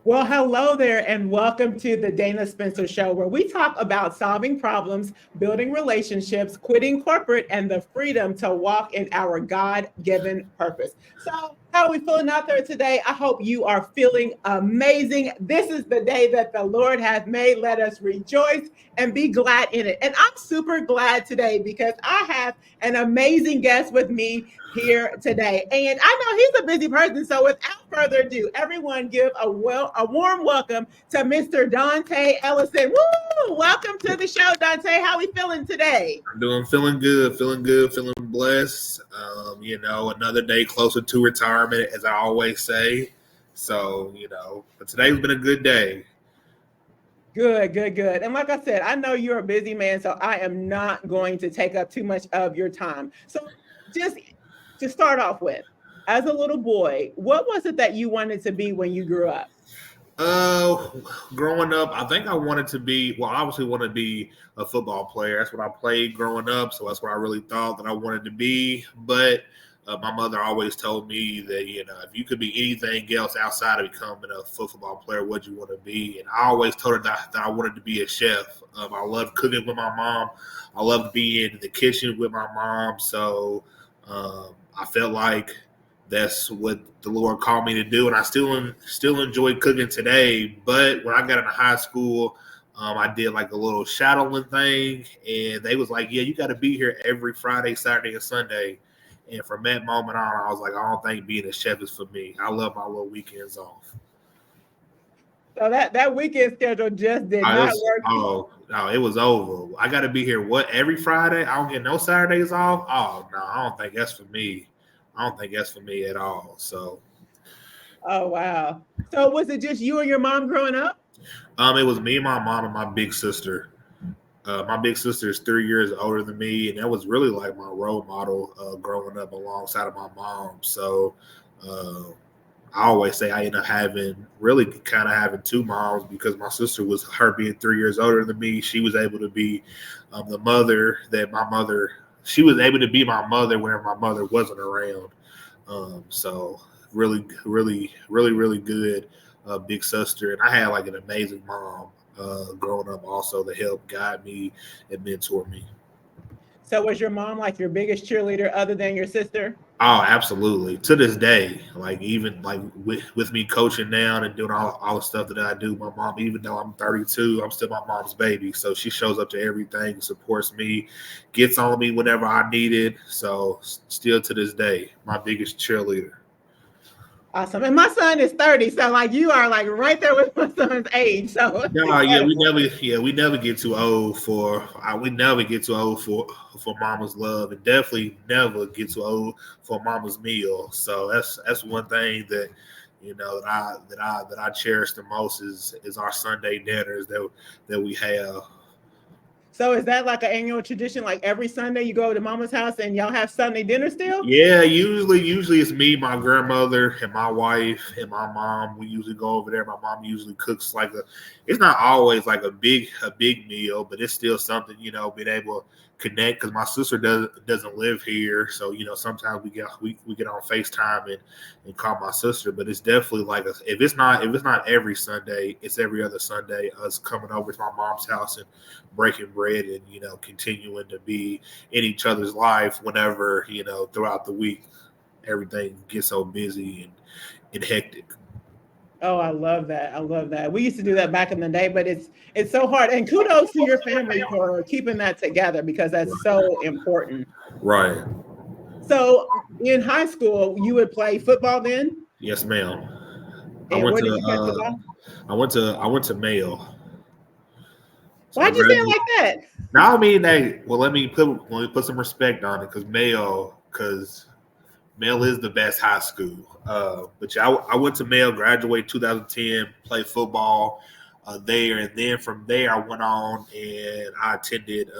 Well, hello there, and welcome to the Dana Spencer Show, where we talk about solving problems, building relationships, quitting corporate, and the freedom to walk in our God given purpose. So, how are we feeling out there today? I hope you are feeling amazing. This is the day that the Lord hath made. Let us rejoice and be glad in it. And I'm super glad today because I have an amazing guest with me here today. And I know he's a busy person. So without further ado, everyone give a warm welcome to Mr. Donte Ellison. Woo! Welcome to the show, Donte. How are we feeling today? Feeling good, feeling blessed. Another day closer to retirement, as I always say. So, but today's been a good day. Good. And like I said, I know you're a busy man, so I am not going to take up too much of your time. So just to start off with, as a little boy, what was it that you wanted to be when you grew up? Uh, Growing up, I think I wanted to be, well, I obviously wanted to be a football player. That's what I played growing up. So that's what I really thought that I wanted to be. But my mother always told me that, if you could be anything else outside of becoming a football player, what'd you want to be? And I always told her that I wanted to be a chef. I loved cooking with my mom. I loved being in the kitchen with my mom. So I felt like that's what the Lord called me to do, and I still enjoy cooking today. But when I got into high school, I did like a little shadowing thing, and they was like, "Yeah, you got to be here every Friday, Saturday, and Sunday." And from that moment on, I was like, "I don't think being a chef is for me. I love my little weekends off." So that weekend schedule just did I not was, work. oh no, it was over. I got to be here every Friday. I don't get no Saturdays off. Oh no, I don't think that's for me. I don't think that's for me at all. So Oh wow. So was it just you and your mom growing up? it was me, my mom, and my big sister. My big sister is 3 years older than me, and that was really like my role model growing up alongside of my mom. So uh, I always say I ended up having two moms because my sister was her being 3 years older than me. She was able to be the mother that my mother. She was able to be my mother whenever my mother wasn't around. So really good big sister, and I had like an amazing mom growing up also to help guide me and mentor me. So was your mom like your biggest cheerleader other than your sister? Oh, absolutely. To this day, like even like with me coaching now and doing all the stuff that I do, my mom, even though I'm 32, I'm still my mom's baby. So she shows up to everything, supports me, gets on me whenever I need it. So still to this day, my biggest cheerleader. Awesome. And my son is 30. So like you are like right there with my son's age. So it's No, incredible. we never get too old we never get too old for mama's love, and definitely never get too old for mama's meal. So that's one thing that that I cherish the most is our Sunday dinners that we have. So is that like an annual tradition? Like every Sunday you go to mama's house and y'all have Sunday dinner still? Yeah, usually it's me, my grandmother, and my wife and my mom. We usually go over there. My mom usually cooks like it's not always like a big meal, but it's still something, being able to connect because my sister doesn't live here. So, sometimes we get on FaceTime and call my sister, but it's definitely like if it's not every Sunday, it's every other Sunday, us coming over to my mom's house and breaking bread and, continuing to be in each other's life whenever throughout the week everything gets so busy and hectic. Oh, I love that. I love that. We used to do that back in the day, but it's so hard. And kudos to your family for keeping that together because that's so important. Right. So in high school, you would play football then? Yes, ma'am. I And went where to did you play football? I went to Male. So I Why'd you say it graduated. like that? Now I mean, hey, well, let me put some respect on it because Male is the best high school. But yeah, I went to Male, graduated 2010, played football there, and then from there I went on and I attended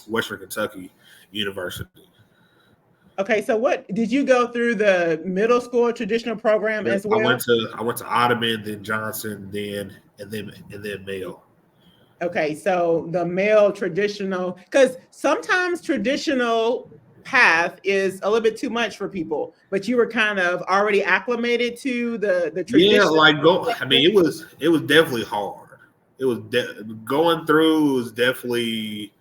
Western Kentucky University. Okay, so what did you go through the middle school traditional program Yep. as I went well? to I went to Ottoman, then Johnson, then Male. Okay, so the male traditional, because sometimes traditional path is a little bit too much for people, but you were kind of already acclimated to the Yeah, tradition. like go. I mean, it was definitely hard. It was going through is definitely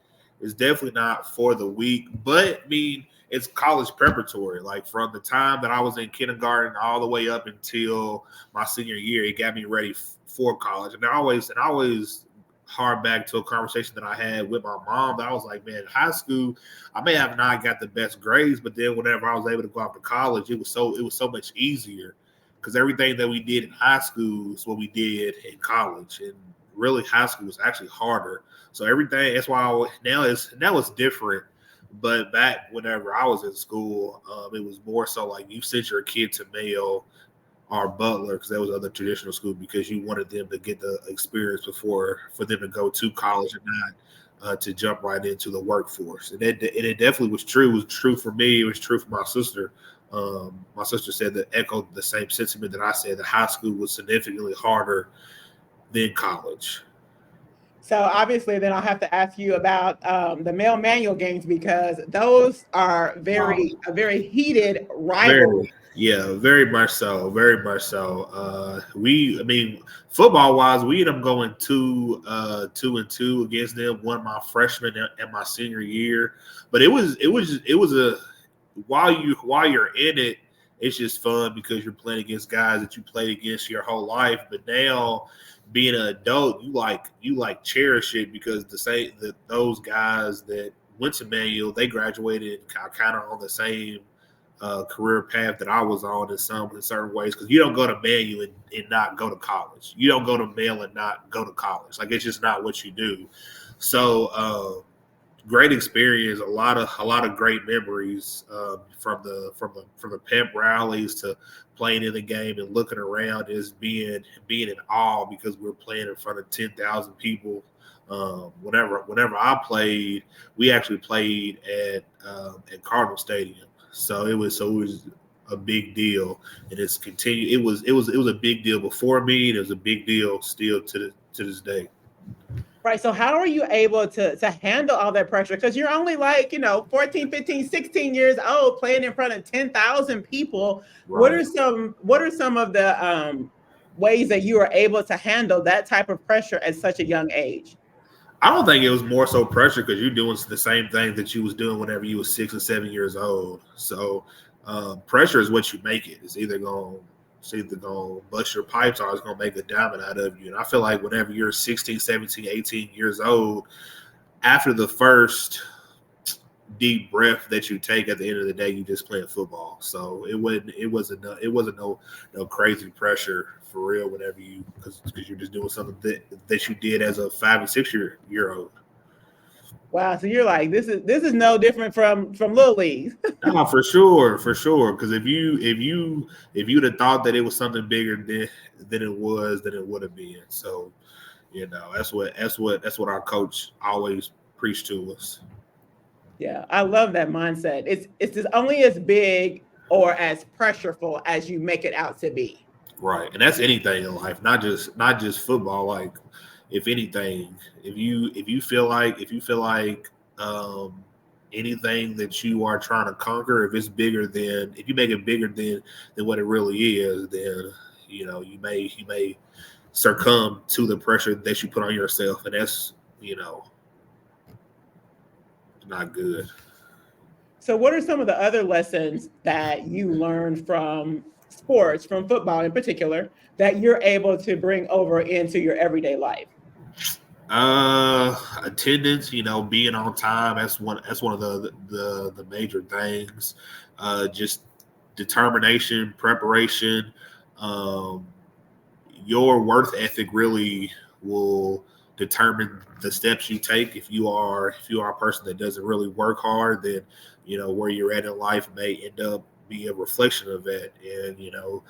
not for the weak. But I mean, it's college preparatory. Like from the time that I was in kindergarten all the way up until my senior year, it got me ready for college. And I always hard back to a conversation that I had with my mom. That I was like, man, high school, I may have not got the best grades, but then whenever I was able to go out to college, it was so much easier because everything that we did in high school is what we did in college, and really high school was actually harder. So everything that's why now it's different. But back whenever I was in school, it was more so like you sent your kid to Mayo or Butler because that was other traditional school because you wanted them to get the experience before for them to go to college and not to jump right into the workforce. And it definitely was true. It was true for me. It was true for my sister. My sister said that echoed the same sentiment that I said that high school was significantly harder than college. So obviously, then I'll have to ask you about the male manual games because those are Wow. a very heated rivalry. Very, yeah, very much so. Very much so. I mean, football wise, we ended up going 2-2 against them. One my freshman and my senior year, but it was a while you're in it, it's just fun because you're playing against guys that you played against your whole life. But now, being an adult, you like cherish it because the same that those guys that went to Manual, they graduated kind of on the same career path that I was on in certain ways because you don't go to Manual and not go to college. You don't go to Mail and not go to college. Like it's just not what you do. So great experience, a lot of great memories from the pep rallies to playing in the game and looking around as being in awe because we're playing in front of 10,000 people. Whenever I played, we actually played at Cardinal Stadium, so it was a big deal, and it's continued. It was a big deal before me, and it was a big deal still to this day. Right. So how are you able to handle all that pressure? Because you're only like, 14, 15, 16 years old playing in front of 10,000 people. Right. What are some of the ways that you are able to handle that type of pressure at such a young age? I don't think it was more so pressure because you're doing the same thing that you was doing whenever you was 6 or 7 years old. So pressure is what you make it. It's either going to bust your pipes or it's going to make a diamond out of you. And I feel like whenever you're 16, 17, 18 years old, after the first deep breath that you take at the end of the day, you just playing football. So it wasn't no crazy pressure for real whenever you because you're just doing something that you did as a 5 and 6 year old. Wow. So you're like, this is no different from Little League. No, for sure, for sure. Because if you'd have thought that it was something bigger than it was, then it would have been. So that's what our coach always preached to us. Yeah, I love that mindset. It's just only as big or as pressureful as you make it out to be. Right, and that's anything in life, not just football. Like, if anything, if you feel like um, anything that you are trying to conquer, if you make it bigger than what it really is, then you may succumb to the pressure that you put on yourself, and that's you know not good. So, what are some of the other lessons that you learned from sports, from football in particular, that you're able to bring over into your everyday life? Attendance, being on time. That's one of the major things. Just determination, preparation. Um, your worth ethic really will determine the steps you take. If you are a person that doesn't really work hard, then where you're at in life may end up being a reflection of that. And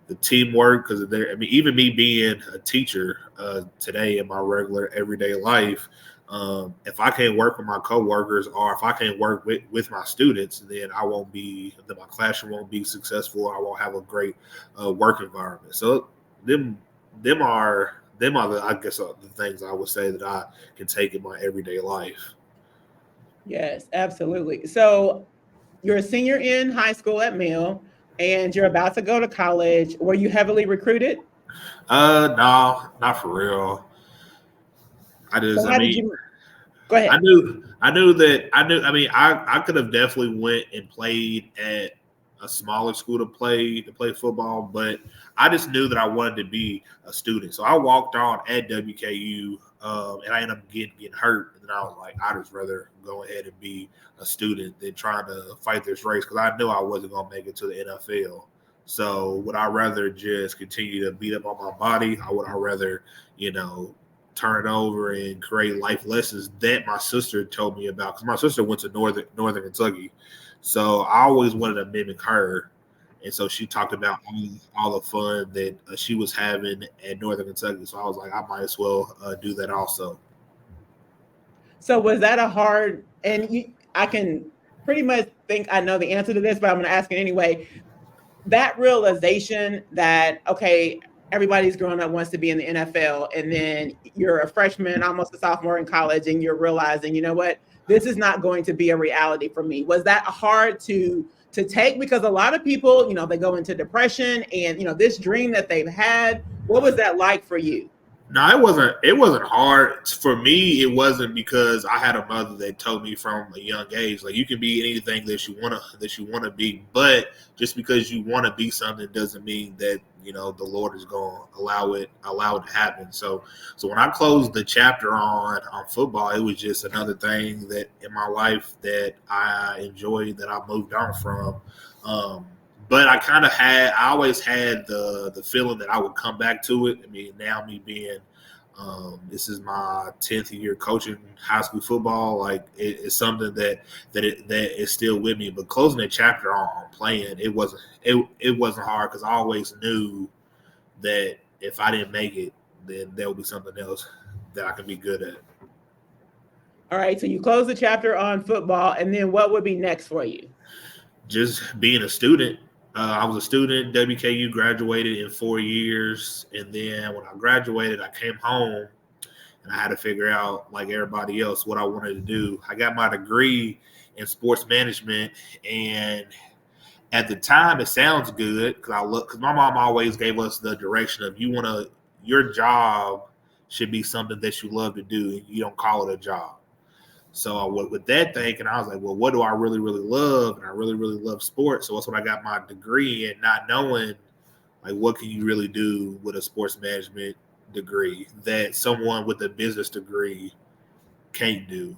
the teamwork because there. I mean, even me being a teacher today in my regular everyday life, if I can't work with my coworkers or if I can't work with my students, then my classroom won't be successful. I won't have a great work environment. So them them are I guess the things I would say that I can take in my everyday life. Yes, absolutely. So, you're a senior in high school at Male, and you're about to go to college. Were you heavily recruited? No, not for real. So I how did mean, you go ahead? I mean, I could have definitely went and played at a smaller school to play football, but I just knew that I wanted to be a student. So I walked on at WKU, and I ended up getting hurt. And then I was like, I'd just rather go ahead and be a student than trying to fight this race because I knew I wasn't going to make it to the NFL. So would I rather just continue to beat up on my body? Or would I rather, you know, turn over and create life lessons that my sister told me about? Because my sister went to Northern Kentucky, so I always wanted to mimic her. And so she talked about all the fun that she was having at Northern Kentucky. So I was like, I might as well do that also. So was that a hard, and I can pretty much think I know the answer to this, but I'm going to ask it anyway. That realization that, okay, everybody's growing up wants to be in the NFL, and then you're a freshman, almost a sophomore in college, and you're realizing, you know what, this is not going to be a reality for me. Was that hard to take? Because a lot of people, they go into depression, and this dream that they've had. What was that like for you? No, it wasn't. It wasn't hard for me. It wasn't because I had a mother that told me from a young age, like you can be anything that you wanna be, but just because you want to be something doesn't mean that the Lord is going to allow it to happen. So when I closed the chapter on football, it was just another thing that in my life that I enjoyed that I moved on from. Um, but I always had the feeling that I would come back to it. I mean, now me being, this is my 10th year coaching high school football. Like it's something that is still with me. But closing the chapter on playing, it wasn't hard because I always knew that if I didn't make it, then there would be something else that I could be good at. All right, so you close the chapter on football, and then what would be next for you? Just being a student. I was a student. WKU graduated in 4 years, and then when I graduated, I came home and I had to figure out, like everybody else, what I wanted to do. I got my degree in sports management, and at the time, it sounds good because my mom always gave us the direction of your job should be something that you love to do. You don't call it a job. So with that thinking, I was like, well, what do I really, really love? And I really, really love sports. So that's what I got my degree in, not knowing like what can you really do with a sports management degree that someone with a business degree can't do.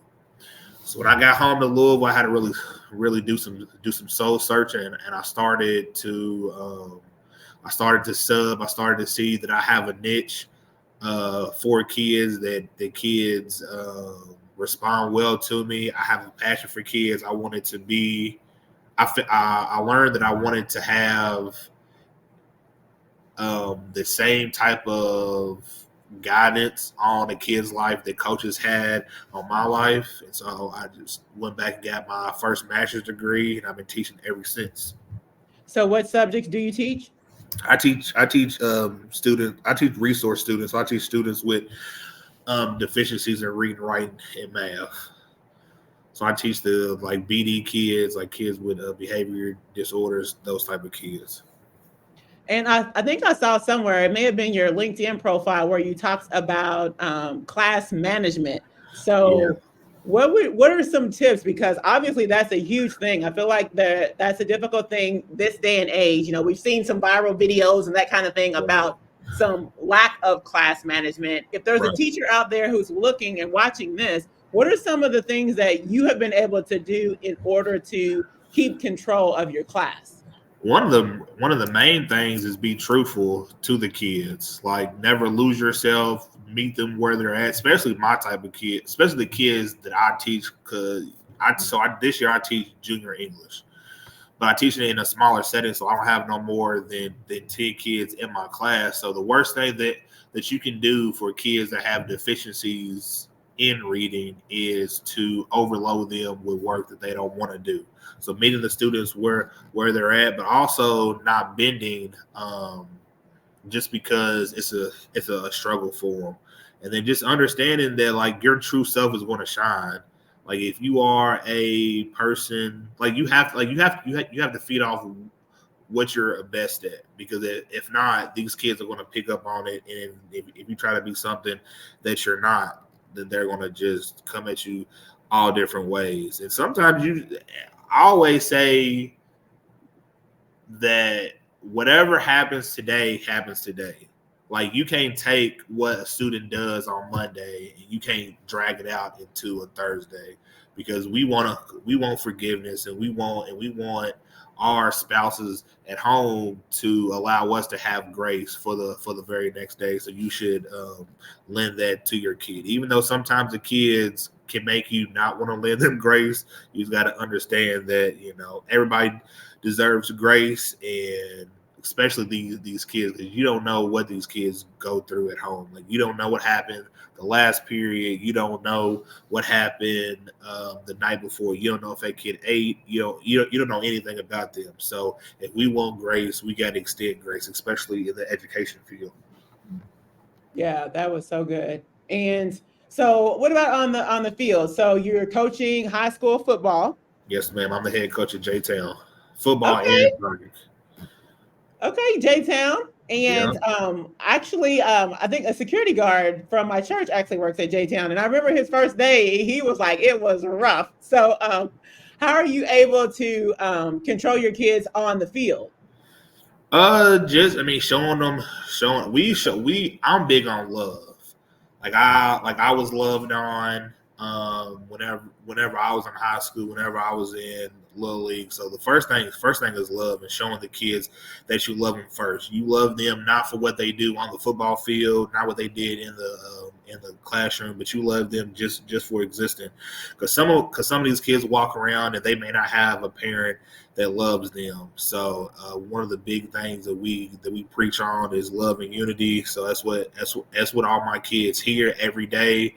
So when I got home to Louisville, I had to really, really do some soul searching, and I started to sub. I started to see that I have a niche for kids that the kids respond well to me. I have a passion for kids. I wanted to be. I learned that I wanted to have the same type of guidance on a kid's life that coaches had on my life. And so I just went back and got my first master's degree, and I've been teaching ever since. So what subjects do you teach? I teach resource students. So I teach students with deficiencies in reading, writing, and math. So I teach the like BD kids, like kids with behavior disorders, those type of kids. And I think I saw somewhere, it may have been your LinkedIn profile, where you talked about class management. Yeah. So what are some tips? Because obviously that's a huge thing. I feel like that's a difficult thing this day and age. We've seen some viral videos and that kind of thing Right. about some lack of class management. If there's a Right. teacher out there who's looking and watching this, what are some of the things that you have been able to do in order to keep control of your class? One of the main things is be truthful to the kids. Like never lose yourself. Meet them where they're at. Especially my type of kid. Especially the kids that I teach. Cause this year I teach junior English, but I teach it in a smaller setting, so I don't have no more than 10 kids in my class. So the worst thing that you can do for kids that have deficiencies in reading is to overload them with work that they don't want to do. So meeting the students where they're at, but also not bending just because it's a struggle for them. And then just understanding that like your true self is going to shine. Like if you are a person, like you have to feed off what you're best at, because if not, these kids are going to pick up on it, and if you try to be something that you're not, then they're going to just come at you all different ways. And sometimes I always say that whatever happens today happens today. Like you can't take what a student does on Monday and you can't drag it out into a Thursday, because we want forgiveness, and we want our spouses at home to allow us to have grace for the very next day. So you should lend that to your kid, even though sometimes the kids can make you not want to lend them grace. You got to understand that everybody deserves grace, and especially these kids, because you don't know what these kids go through at home. Like you don't know what happened the last period. You don't know what happened the night before. You don't know if that kid ate. You don't know anything about them. So if we want grace, we got to extend grace, especially in the education field. Yeah, that was so good. And so what about on the field? So you're coaching high school football. Yes, ma'am. I'm the head coach at J-Town football Okay. and rugby. Okay, J-Town. Yeah. And actually, I think a security guard from my church actually works at J-Town. And I remember his first day, he was like, it was rough. So how are you able to control your kids on the field? I'm big on love. I was loved on whenever I was in high school, whenever I was in little league. So the first thing is love, and showing the kids that you love them first. You love them not for what they do on the football field, not what they did in the classroom, but you love them just for existing. Because some of these kids walk around and they may not have a parent that loves them. So one of the big things that we preach on is love and unity. So that's what all my kids hear every day.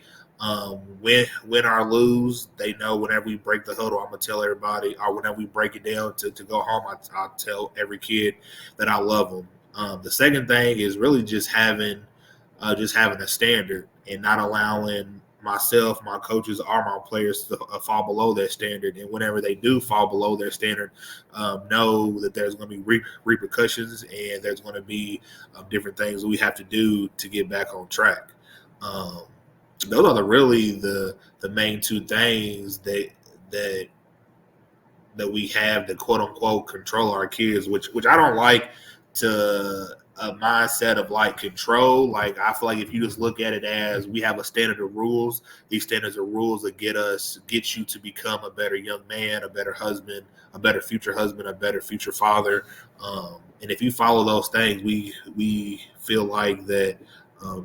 Win or lose, they know whenever we break the huddle, I'm gonna tell everybody, or whenever we break it down to go home, I'll tell every kid that I love them. The second thing is really just having a standard, and not allowing myself, my coaches, or my players to fall below that standard. And whenever they do fall below their standard, know that there's going to be repercussions, and there's going to be different things we have to do to get back on track. Those are really the main two things that we have to quote unquote control our kids, which I don't like to a mindset of like control. Like I feel like if you just look at it as we have a standard of rules, these standards of rules that get you to become a better young man, a better husband, a better future father. And if you follow those things, we feel like that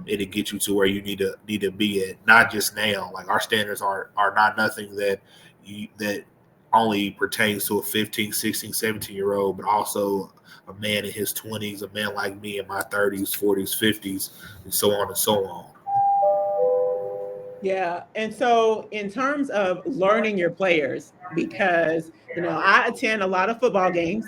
it'll get you to where you need to be at. Not just now. Like our standards are not nothing that only pertains to a 15, 16, 17-year-old, but also a man in his 20s, a man like me in my 30s, 40s, 50s, and so on and so on. Yeah. And so in terms of learning your players, because, I attend a lot of football games,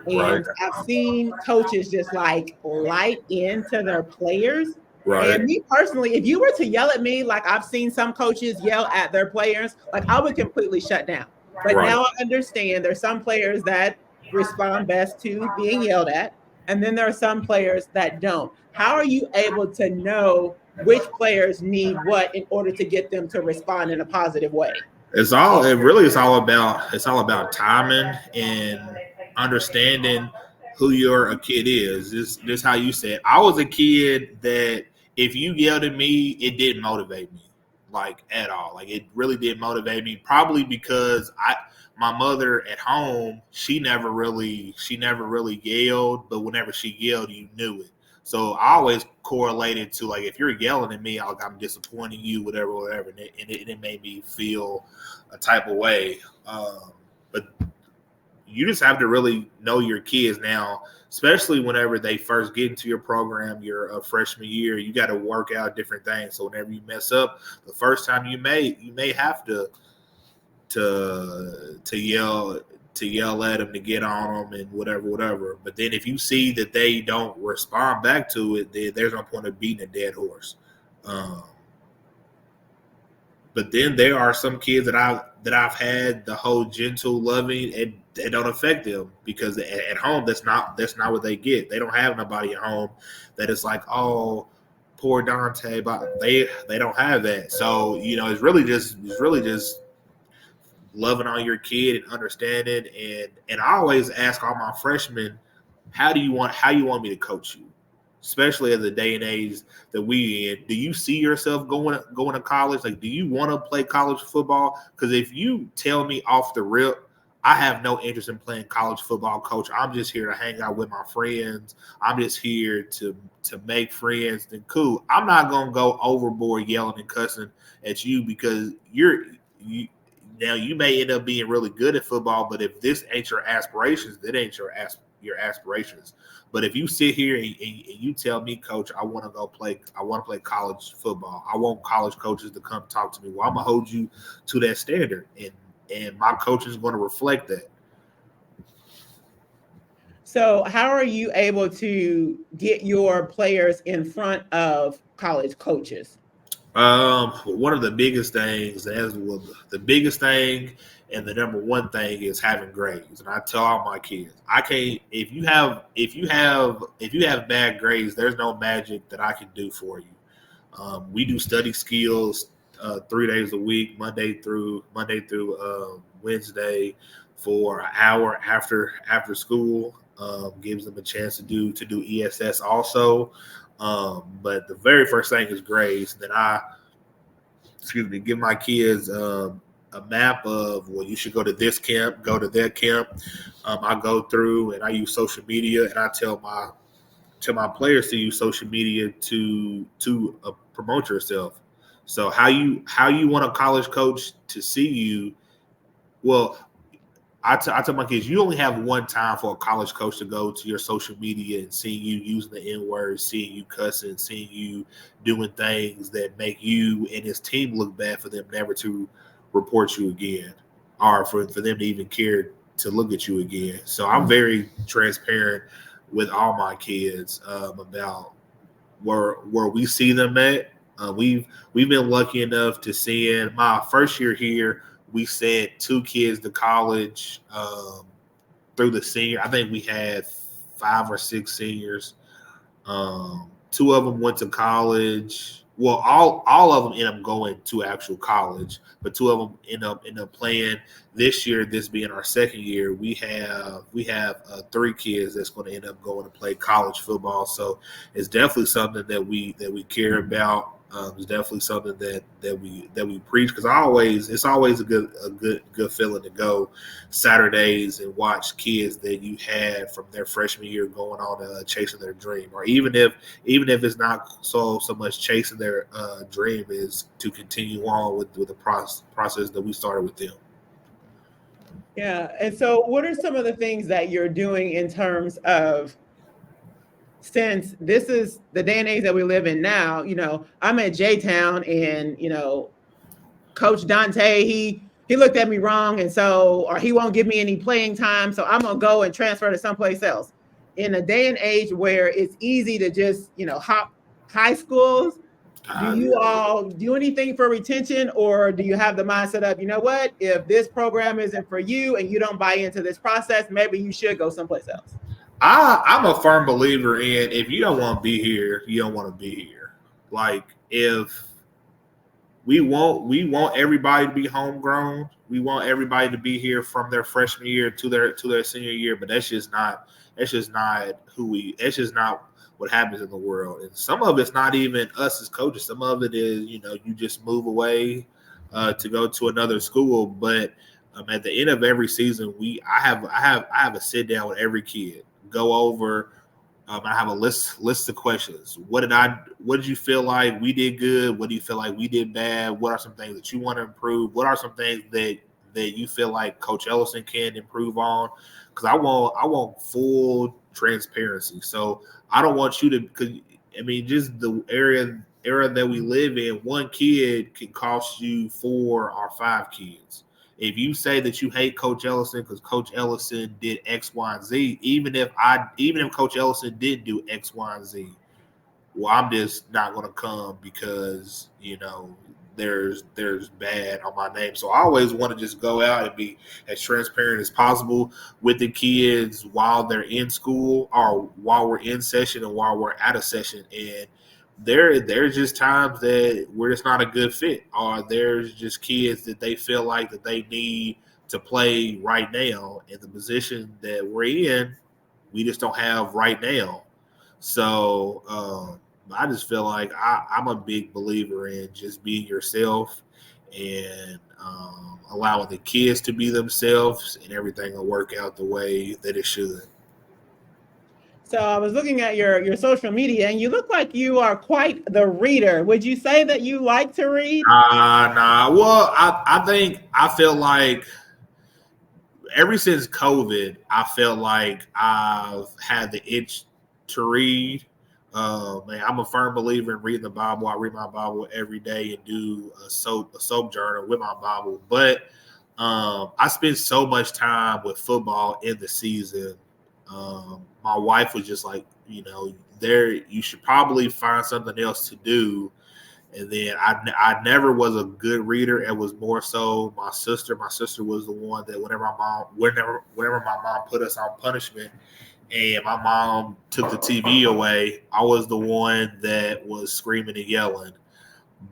Right. and I've seen coaches just like light into their players. Right. And me personally, if you were to yell at me, like I've seen some coaches yell at their players, like I would completely shut down. But Right. now I understand there's some players that respond best to being yelled at, and then there are some players that don't. How are you able to know which players need what in order to get them to respond in a positive way? It's all about timing and understanding who your kid is. This how you said. I was a kid that if you yelled at me, it didn't motivate me like at all. Like it really didn't motivate me. Probably because my mother at home, she never really yelled, but whenever she yelled, you knew it. So I always correlated to like if you're yelling at me, I'm disappointing you, whatever, and it made me feel a type of way. But you just have to really know your kids now, especially whenever they first get into your program, your freshman year. You got to work out different things. So whenever you mess up, the first time you may have to yell at them, to get on them, and whatever. But then if you see that they don't respond back to it, then there's no point of beating a dead horse. But then there are some kids that I've had the whole gentle, loving, and it don't affect them because at home that's not what they get. They don't have nobody at home that is like, oh, poor Donte, but they don't have that. So it's really just loving on your kid and understanding. And I always ask all my freshmen, how you want me to coach you? Especially in the day and age that we in, do you see yourself going to college? Like, do you want to play college football? Because if you tell me off the rip, I have no interest in playing college football, coach. I'm just here to hang out with my friends. I'm just here to make friends. Then cool. I'm not gonna go overboard yelling and cussing at you because now you may end up being really good at football, but if this ain't your aspirations, that ain't your aspirations. But if you sit here and you tell me, coach, I want to play college football. I want college coaches to come talk to me. Well, I'm gonna hold you to that standard, and my coach is going to reflect that. So how are you able to get your players in front of college coaches? One of the biggest things, the biggest thing and the number one thing is having grades. And I tell all my kids, I can't if you have bad grades, there's no magic that I can do for you. We do study skills 3 days a week, Monday through Wednesday, for an hour after school. Gives them a chance to do ESS also. But the very first thing is grades. Then give my kids a map of, well, you should go to this camp, go to that camp. I go through and I use social media, and I tell my players to use social media to promote yourself. So how you want a college coach to see you? Well, I tell my kids, you only have one time for a college coach to go to your social media and see you using the N-word, seeing you cussing, seeing you doing things that make you and his team look bad, for them never to report you again, or for them to even care to look at you again. So I'm very transparent with all my kids about where we see them at. We've been lucky enough to see in my first year here, we sent 2 kids to college through the senior. I think we had 5 or 6 seniors. 2 of them went to college. Well, all of them end up going to actual college, but 2 of them end up playing this year. This being our second year, we have 3 kids that's going to end up going to play college football. So it's definitely something that we care about. It's definitely something that we preach, because it's always a good feeling to go Saturdays and watch kids that you had from their freshman year going on chasing their dream, or even if it's not so much chasing their dream, is to continue on with the process that we started with them. Yeah. And so what are some of the things that you're doing in terms of, since this is the day and age that we live in now, I'm at J-Town, and, Coach Donte, he looked at me wrong, and so, or he won't give me any playing time, so I'm going to go and transfer to someplace else. In a day and age where it's easy to just, hop high schools, do you all do anything for retention, or do you have the mindset of, what, if this program isn't for you and you don't buy into this process, maybe you should go someplace else? I'm a firm believer in, if you don't want to be here, you don't want to be here. Like, if we want everybody to be homegrown, we want everybody to be here from their freshman year to their senior year, but that's just not what happens in the world. And some of it's not even us as coaches. Some of it is, you just move away to go to another school. But at the end of every season, I have a sit down with every kid, go over. I have a list of questions. What did you feel like we did good? What do you feel like we did bad? What are some things that you want to improve? What are some things that you feel like Coach Ellison can improve on? Because I want full transparency. So I don't want you to, because just the era that we live in, one kid can cost you 4 or 5 kids. If you say that you hate Coach Ellison because Coach Ellison did X, Y, and Z, even if Coach Ellison did do X, Y, and Z, well, I'm just not going to come because there's bad on my name. So I always want to just go out and be as transparent as possible with the kids while they're in school or while we're in session and while we're out of session. And there's just times that we're just not a good fit, or there's just kids that they feel like that they need to play right now in the position that we're in. We just don't have right now. So I just feel like I'm a big believer in just being yourself and allowing the kids to be themselves, and everything will work out the way that it should. So I was looking at your social media, and you look like you are quite the reader. Would you say that you like to read? Nah. Well, I think I feel like ever since COVID, I felt like I've had the itch to read. Man, I'm a firm believer in reading the Bible. I read my Bible every day and do a soap journal with my Bible. But I spend so much time with football in the season. My wife was just like, you should probably find something else to do. And then I never was a good reader. It was more so my sister. My sister was the one that whenever my mom put us on punishment and my mom took the TV away, I was the one that was screaming and yelling.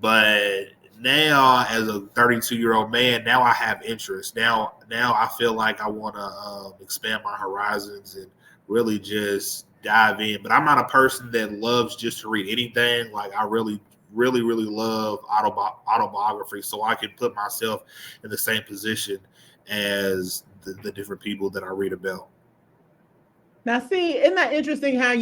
But now, as a 32-year-old man, now I have interest. Now I feel like I want to expand my horizons and really just dive in. But I'm not a person that loves just to read anything. Like I really love autobiography, so I can put myself in the same position as the different people that I read about. Now, see, isn't that interesting how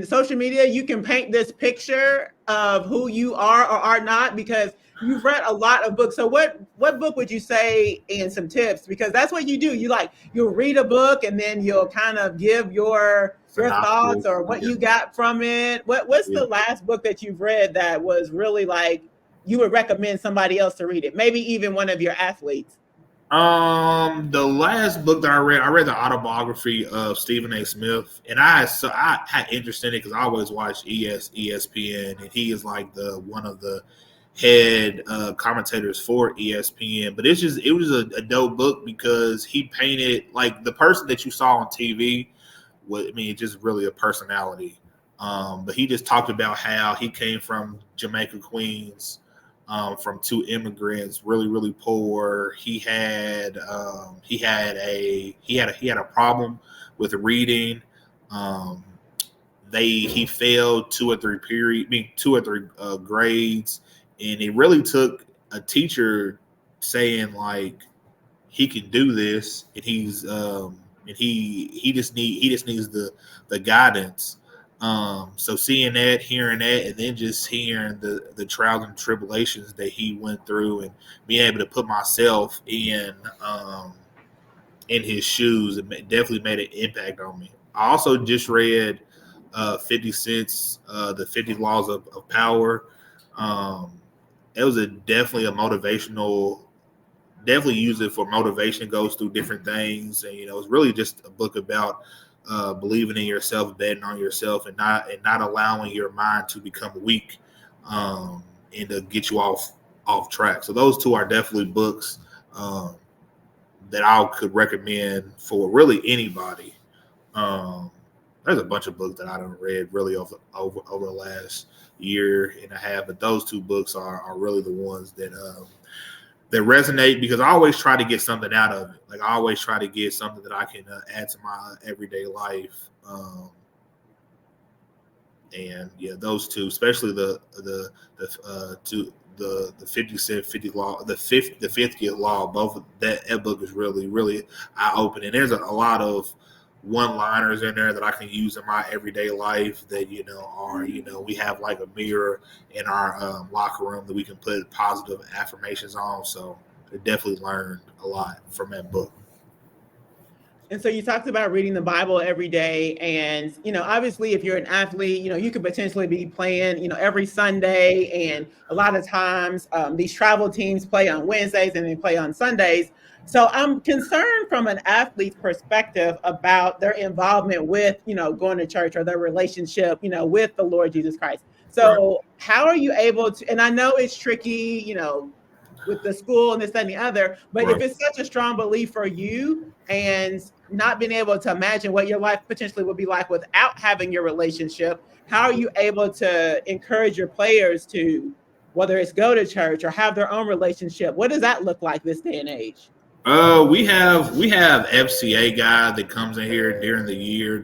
social media, you can paint this picture of who you are or are not because you've read a lot of books. So what book would you say and some tips? Because that's what you do. You'll read a book and then you'll kind of give your thoughts or what you got from it. What's the last book that you've read that was really like you would recommend somebody else to read it? Maybe even one of your athletes. The last book that I read the autobiography of Stephen A. Smith, and I had interest in it because I always watch ESPN, and he is like one of the head commentators for ESPN. But it was a dope book because he painted like the person that you saw on TV. It's just really a personality. But he just talked about how he came from Jamaica, Queens. From two immigrants, really poor. He had a problem with reading. He failed two or three grades, and it really took a teacher saying like he can do this, and he just needs the guidance. So seeing that, hearing that, and then just hearing the trials and tribulations that he went through, and being able to put myself in his shoes, it definitely made an impact on me. I also just read 50 Cent's The 50 Laws of Power. It was definitely a motivational. Definitely use it for motivation. Goes through different things, and it's really just a book about believing in yourself, betting on yourself, and not allowing your mind to become weak and to get you off track. So those two are definitely books that I could recommend for really anybody. There's a bunch of books that I done read really over the last year and a half, but those two books are really the ones that resonate because I always try to get something out of it. Like I always try to get something that I can add to my everyday life. And yeah, those two, especially the 50 Cent 50 law, the 50th law, both of that book is really eye opening. There's a lot of one-liners in there that I can use in my everyday life that we have like a mirror in our locker room that we can put positive affirmations on. So I definitely learned a lot from that book. And so you talked about reading the Bible every day. And, obviously if you're an athlete, you could potentially be playing, every Sunday. And a lot of times these travel teams play on Wednesdays and they play on Sundays. So I'm concerned from an athlete's perspective about their involvement with, going to church or their relationship, with the Lord Jesus Christ. So how are you able to, and I know it's tricky, with the school and this, that, and the other, but if it's such a strong belief for you and not being able to imagine what your life potentially would be like without having your relationship, how are you able to encourage your players to, whether it's go to church or have their own relationship? What does that look like this day and age? We have FCA guy that comes in here during the year.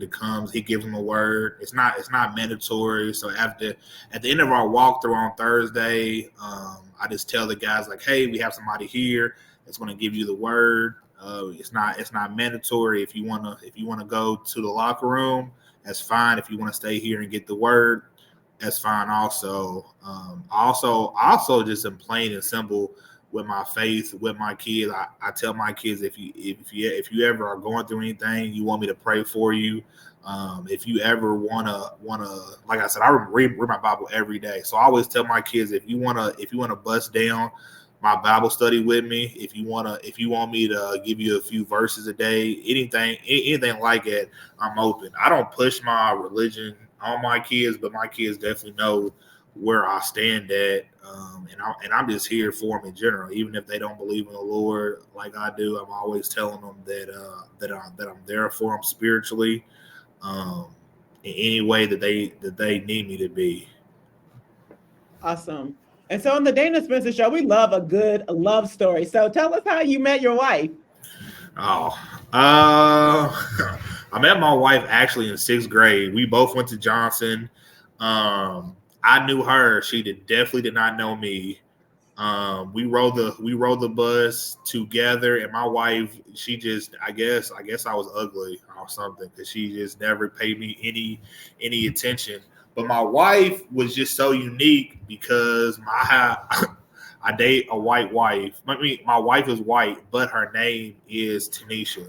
He gives them a word. It's not mandatory. So at the end of our walkthrough on Thursday, I just tell the guys like, hey, we have somebody here that's going to give you the word. It's not mandatory. If you wanna go to the locker room, that's fine. If you want to stay here and get the word, that's fine. Also just in plain and simple with my faith, with my kids, I tell my kids if you ever are going through anything, you want me to pray for you. If you ever wanna, like I said, I read my Bible every day. So I always tell my kids if you wanna bust down my Bible study with me, if you want me to give you a few verses a day, anything like it, I'm open. I don't push my religion on my kids, but my kids definitely know where I stand at, and I'm just here for them in general. Even if they don't believe in the Lord like I do, I'm always telling them that I'm there for them spiritually, in any way that they need me to be. Awesome. And so on the Dana Spencer Show, we love a good love story. So tell us how you met your wife. Oh, I met my wife actually in 6th grade. We both went to Johnson. I knew her. She definitely did not know me. We rode the bus together, and my wife, she just, I guess I was ugly or something, because she just never paid me any attention. But my wife was just so unique because I date a white wife. I mean, my wife is white, but her name is Tanisha.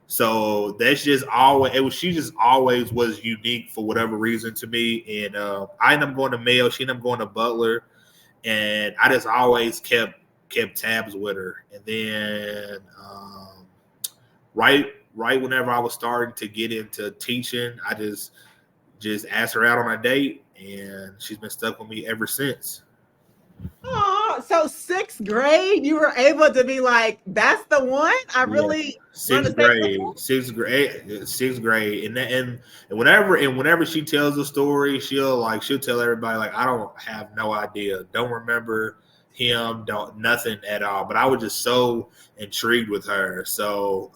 So that's just always she just always was unique for whatever reason to me. And I ended up going to Male, she ended up going to Butler, and I just always kept tabs with her. And then right whenever I was starting to get into teaching, I just asked her out on a date, and she's been stuck with me ever since. Oh, so 6th grade, you were able to be like, that's the one? I really Sixth grade, and whenever she tells a story, she'll tell everybody like, I don't have no idea, don't remember him, don't nothing at all. But I was just so intrigued with her. So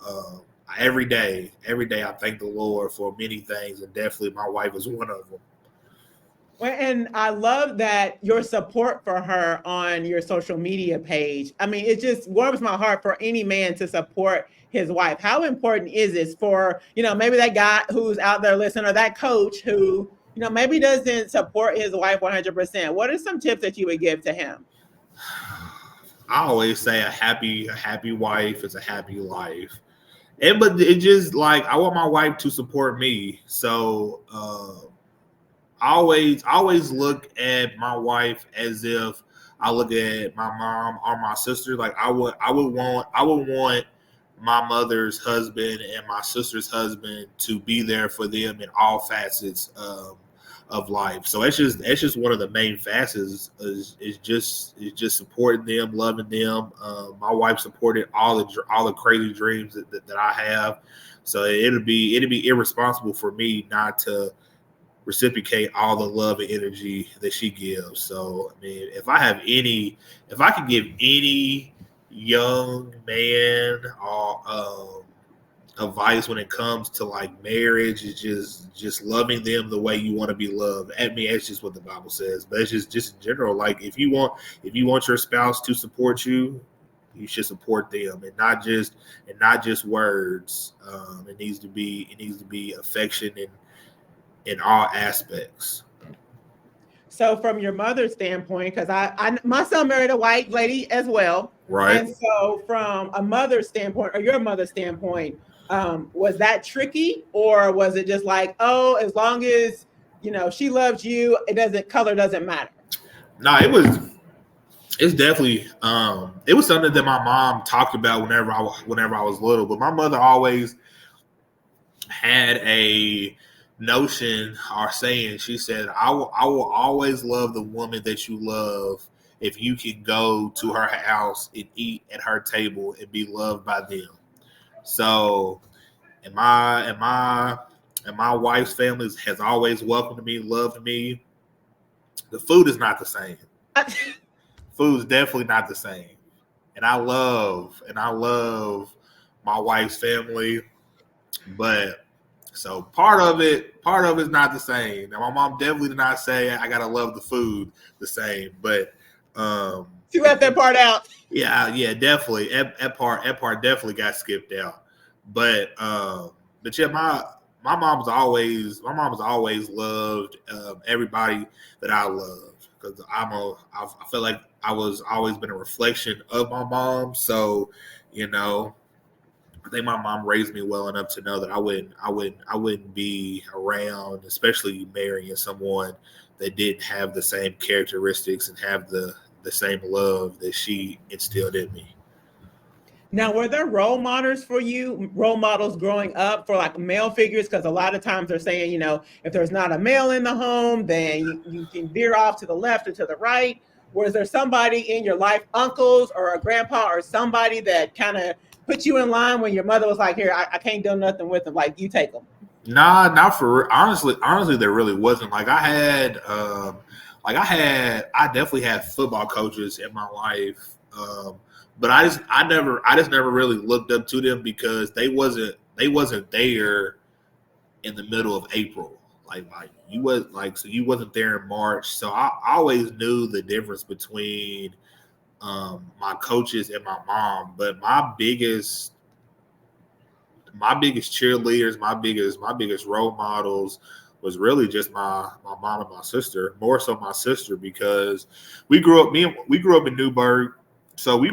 every day I thank the Lord for many things, and definitely my wife is one of them. Well, and I love that your support for her on your social media page. I mean, it just warms my heart for any man to support his wife. How important is this for, maybe that guy who's out there listening, or that coach who, maybe doesn't support his wife 100%? What are some tips that you would give to him? I always say a happy wife is a happy life. But it just like, I want my wife to support me. So I always look at my wife as if I look at my mom or my sister. Like I would want my mother's husband and my sister's husband to be there for them in all facets of life. So it's just one of the main facets is just supporting them, loving them. My wife supported all the crazy dreams that I have. So it'd be irresponsible for me not to reciprocate all the love and energy that she gives. So, I mean, if I could give any young man advice when it comes to like marriage, is just loving them the way you want to be loved. I mean, that's just what the Bible says, but it's just in general. Like if you want your spouse to support you, you should support them, and not just words. It needs to be affection and in all aspects. So from your mother's standpoint, because I my son married a white lady as well. Right. And so from a mother's standpoint, or your mother's standpoint, was that tricky, or was it just like, oh, as long as she loves you, color doesn't matter? No, it's definitely it was something that my mom talked about whenever I was little, but my mother always had notion or saying. She said, I will always love the woman that you love if you can go to her house and eat at her table and be loved by them. So, and my wife's family has always welcomed me, loved me. The food is not the same. Food is definitely not the same. And I love my wife's family, but so part of it's not the same. Now my mom definitely did not say I gotta love the food the same, but you left that part out. yeah, definitely. That part definitely got skipped out. But yeah, my mom's always loved everybody that I love, because I feel like I was always been a reflection of my mom. So, you know, I think my mom raised me well enough to know that I wouldn't be around, especially marrying someone that didn't have the same characteristics and have the same love that she instilled in me. Now, were there role models for you, role models growing up for like male figures? Because a lot of times they're saying, if there's not a male in the home, then you can veer off to the left or to the right. Was there somebody in your life, uncles or a grandpa or somebody that kind of put you in line when your mother was like, here, I can't do nothing with them, like you take them? Nah, not for honestly, there really wasn't. I definitely had football coaches in my life, but I just never really looked up to them because they wasn't there in the middle of April. So you wasn't there in March. So I always knew the difference between my coaches and my mom. But my biggest cheerleaders, my biggest role models was really just my mom and my sister. More so my sister, because we grew up in Newburgh, so we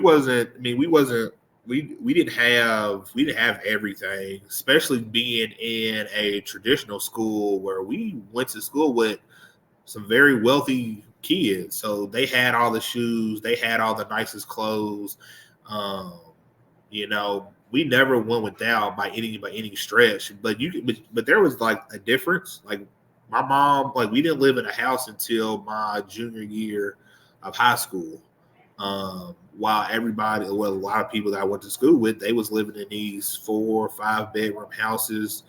didn't have everything, especially being in a traditional school where we went to school with some very wealthy kids. So they had all the shoes, they had all the nicest clothes. Um, we never went without by any stretch. But there was like a difference. Like my mom, like we didn't live in a house until my junior year of high school. While a lot of people that I went to school with, they was living in these 4 or 5 bedroom houses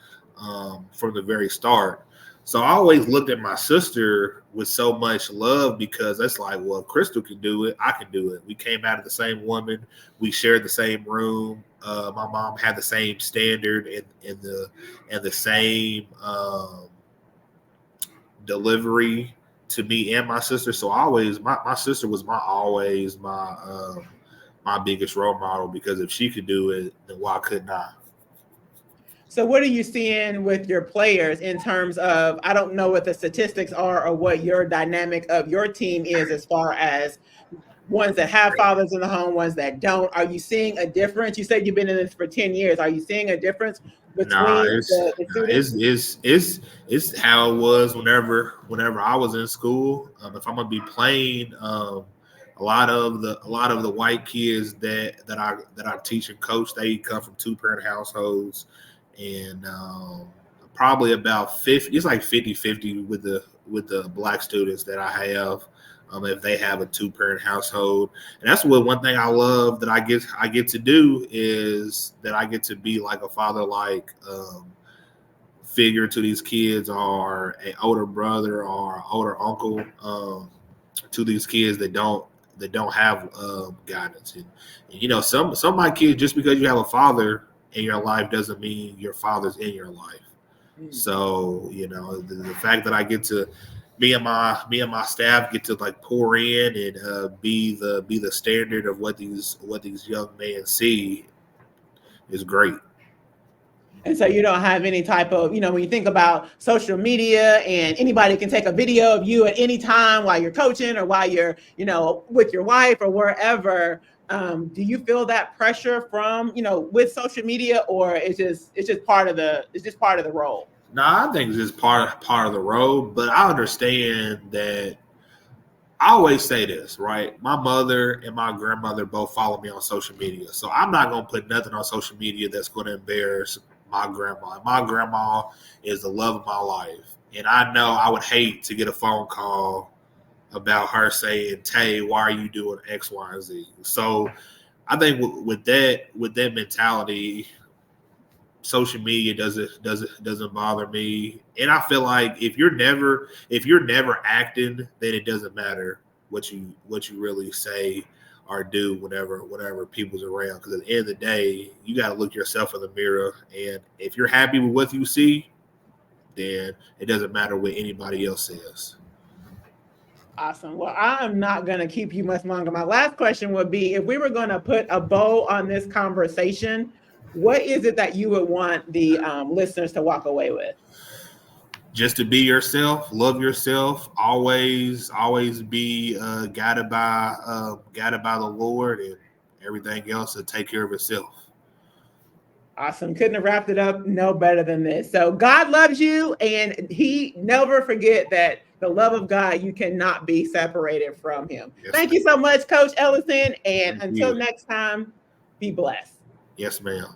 from the very start. So I always looked at my sister with so much love, because that's like, well, if Crystal can do it, I can do it. We came out of the same woman. We shared the same room. My mom had the same standard and the same delivery to me and my sister. So my sister was my biggest role model, because if she could do it, then why couldn't I? So what are you seeing with your players in terms of, I don't know what the statistics are or what your dynamic of your team is as far as ones that have fathers in the home, ones that don't. Are you seeing a difference? You said you've been in this for 10 years. Are you seeing a difference Nah, between the students? it's how it was whenever I was in school. If I'm gonna be playing, a lot of the white kids that I teach and coach, they come from 2-parent households, and probably about 50. It's like 50-50 with the black students that I have. If they have a 2-parent household, and that's one thing I love that I get to do, is that I get to be like a father, like figure to these kids, or an older brother or older uncle to these kids that don't have guidance. And some of my kids, just because you have a father in your life doesn't mean your father's in your life. So the fact that I get to me and my staff get to like pour in and be the standard of what these young men see is great. And so you don't have any type of, when you think about social media and anybody can take a video of you at any time while you're coaching or while you're, with your wife or wherever. Do you feel that pressure from, with social media, or it's just part of the role? No, I think it's just part of the road, but I understand that. I always say this, right? My mother and my grandmother both follow me on social media, so I'm not gonna put nothing on social media that's going to embarrass my grandma. And my grandma is the love of my life. And I know I would hate to get a phone call about her saying, Tay, why are you doing X, Y, and Z? So I think with that mentality, social media doesn't bother me. And I feel like if you're never acting, then it doesn't matter what you really say or do whenever people's around. Because at the end of the day, you got to look yourself in the mirror. And if you're happy with what you see, then it doesn't matter what anybody else says. Awesome. Well, I'm not going to keep you much longer. My last question would be, if we were going to put a bow on this conversation, what is it that you would want the listeners to walk away with? Just to be yourself, love yourself, always be guided by the Lord, and everything else will take care of itself. Awesome. Couldn't have wrapped it up no better than this. So God loves you, and he never forget that the love of God, you cannot be separated from him. Yes, Thank you so much, Coach Ellison. And until next time, be blessed. Yes, ma'am.